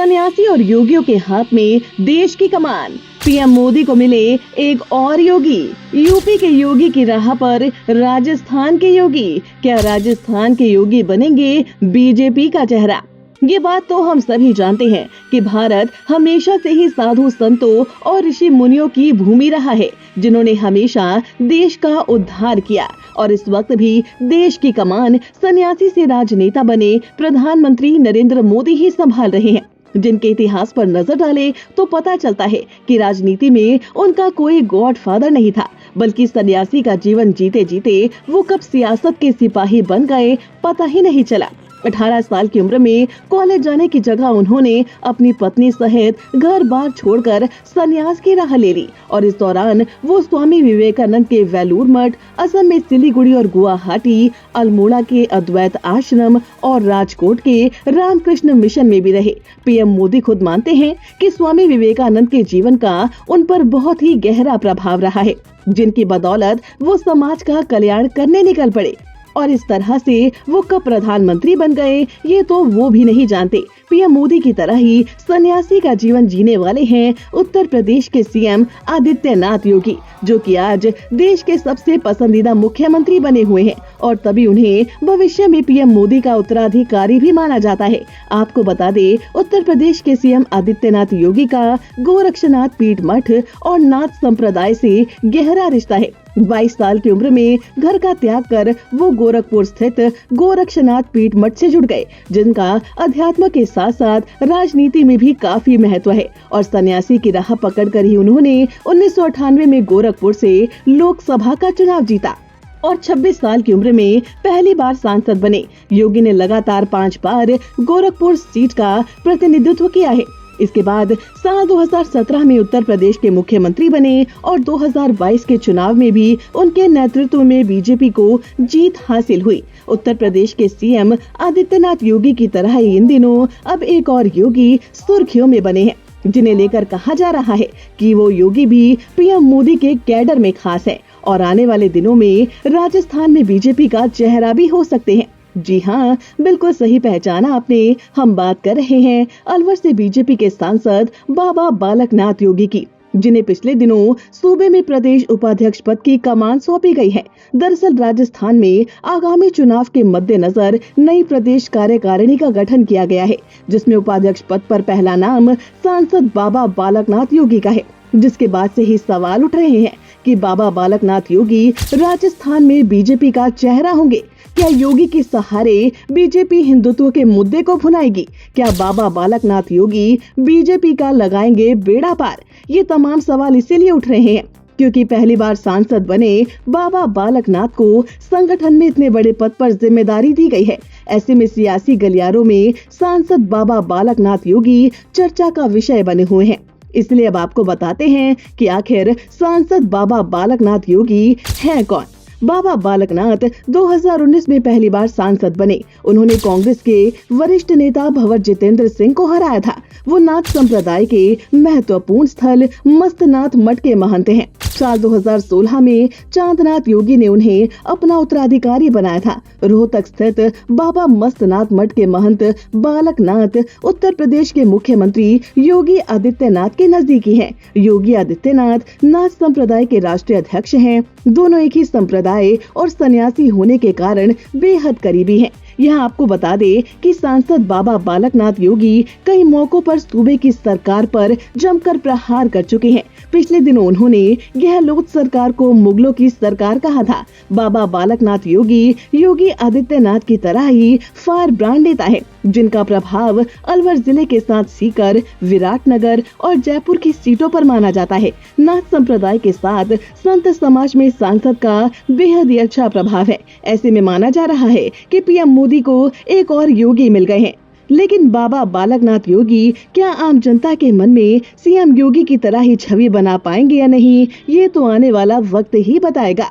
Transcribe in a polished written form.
सन्यासी और योगियों के हाथ में देश की कमान। पीएम मोदी को मिले एक और योगी। यूपी के योगी की राह पर राजस्थान के योगी। क्या राजस्थान के योगी बनेंगे बीजेपी का चेहरा? ये बात तो हम सभी जानते हैं कि भारत हमेशा से ही साधु संतों और ऋषि मुनियों की भूमि रहा है, जिन्होंने हमेशा देश का उद्धार किया। और इस वक्त भी देश की कमान सन्यासी से राजनेता बने प्रधानमंत्री नरेंद्र मोदी ही संभाल रहे हैं, जिनके इतिहास पर नजर डालें तो पता चलता है कि राजनीति में उनका कोई गॉडफादर नहीं था, बल्कि सन्यासी का जीवन जीते जीते वो कब सियासत के सिपाही बन गए पता ही नहीं चला। 18 साल की उम्र में कॉलेज जाने की जगह उन्होंने अपनी पत्नी सहित घर बार छोड़कर सन्यास की राह ले ली और इस दौरान वो स्वामी विवेकानंद के वेलूर मठ, असम में सिलीगुड़ी और गुवाहाटी, अल्मोड़ा के अद्वैत आश्रम और राजकोट के रामकृष्ण मिशन में भी रहे। पीएम मोदी खुद मानते हैं कि स्वामी विवेकानंद के जीवन का उन पर बहुत ही गहरा प्रभाव रहा है, जिनकी बदौलत वो समाज का कल्याण करने निकल पड़े। और इस तरह से वो कब प्रधानमंत्री बन गए ये तो वो भी नहीं जानते। पीएम मोदी की तरह ही सन्यासी का जीवन जीने वाले हैं उत्तर प्रदेश के सीएम आदित्यनाथ योगी, जो कि आज देश के सबसे पसंदीदा मुख्यमंत्री बने हुए हैं और तभी उन्हें भविष्य में पीएम मोदी का उत्तराधिकारी भी माना जाता है। आपको बता दें, उत्तर प्रदेश के सीएम आदित्यनाथ योगी का गोरक्षनाथ पीठ मठ और नाथ संप्रदाय से गहरा रिश्ता है। 22 साल की उम्र में घर का त्याग कर वो गोरखपुर स्थित गोरक्षनाथ पीठ मठ से जुड़ गए, जिनका अध्यात्म के साथ साथ राजनीति में भी काफी महत्व है। और सन्यासी की राह पकड़कर ही उन्होंने 1998 में गोरखपुर से लोकसभा का चुनाव जीता और 26 साल की उम्र में पहली बार सांसद बने। योगी ने लगातार 5 बार गोरखपुर सीट का प्रतिनिधित्व किया है। इसके बाद साल 2017 में उत्तर प्रदेश के मुख्यमंत्री बने और 2022 के चुनाव में भी उनके नेतृत्व में बीजेपी को जीत हासिल हुई। उत्तर प्रदेश के सीएम आदित्यनाथ योगी की तरह ही इन दिनों अब एक और योगी सुर्खियों में बने हैं, जिन्हें लेकर कहा जा रहा है कि वो योगी भी पीएम मोदी के कैडर में खास है और आने वाले दिनों में राजस्थान में बीजेपी का चेहरा भी हो सकते हैं। जी हाँ, बिल्कुल सही पहचाना आपने। हम बात कर रहे हैं अलवर से बीजेपी के सांसद बाबा बालकनाथ योगी की, जिन्हें पिछले दिनों सूबे में प्रदेश उपाध्यक्ष पद की कमान सौंपी गई है। दरअसल राजस्थान में आगामी चुनाव के मद्देनजर नई प्रदेश कार्यकारिणी का गठन किया गया है, जिसमें उपाध्यक्ष पद पर पहला नाम सांसद बाबा बालकनाथ योगी का है, जिसके बाद से ही सवाल उठ रहे हैं कि बाबा बालकनाथ योगी राजस्थान में बीजेपी का चेहरा होंगे। क्या योगी के सहारे बीजेपी हिंदुत्व के मुद्दे को भुनाएगी? क्या बाबा बालकनाथ योगी बीजेपी का लगाएंगे बेड़ा पार? ये तमाम सवाल इसीलिए उठ रहे हैं क्योंकि पहली बार सांसद बने बाबा बालकनाथ को संगठन में इतने बड़े पद पर जिम्मेदारी दी गई है। ऐसे में सियासी गलियारों में सांसद बाबा बालकनाथ योगी चर्चा का विषय बने हुए हैं। इसलिए अब आपको बताते हैं कि आखिर सांसद बाबा बालकनाथ योगी हैं कौन। बाबा बालकनाथ 2019 में पहली बार सांसद बने। उन्होंने कांग्रेस के वरिष्ठ नेता भंवर जितेंद्र सिंह को हराया था। वो नाथ संप्रदाय के महत्वपूर्ण स्थल मस्तनाथ मठ के महंत हैं। साल 2016 में चांदनाथ योगी ने उन्हें अपना उत्तराधिकारी बनाया था। रोहतक स्थित बाबा मस्तनाथ मठ के महंत बालकनाथ उत्तर प्रदेश के मुख्यमंत्री योगी आदित्यनाथ के नजदीकी हैं। योगी आदित्यनाथ नाथ संप्रदाय के राष्ट्रीय अध्यक्ष हैं। दोनों एक ही संप्रदाय और सन्यासी होने के कारण बेहद करीबी हैं। यहाँ आपको बता दें कि सांसद बाबा बालकनाथ योगी कई मौकों पर सूबे की सरकार पर जमकर प्रहार कर चुके हैं। पिछले दिनों उन्होंने गहलोत सरकार को मुगलों की सरकार कहा था। बाबा बालकनाथ योगी आदित्यनाथ की तरह ही फायर ब्रांड नेता है, जिनका प्रभाव अलवर जिले के साथ सीकर, विराटनगर और जयपुर की सीटों पर माना जाता है। नाथ संप्रदाय के साथ संत समाज में सांसद का बेहद ही अच्छा प्रभाव है। ऐसे में माना जा रहा है कि पीएम मोदी को एक और योगी मिल गए हैं। लेकिन बाबा बालकनाथ योगी क्या आम जनता के मन में सीएम योगी की तरह ही छवि बना पाएंगे या नहीं, ये तो आने वाला वक्त ही बताएगा।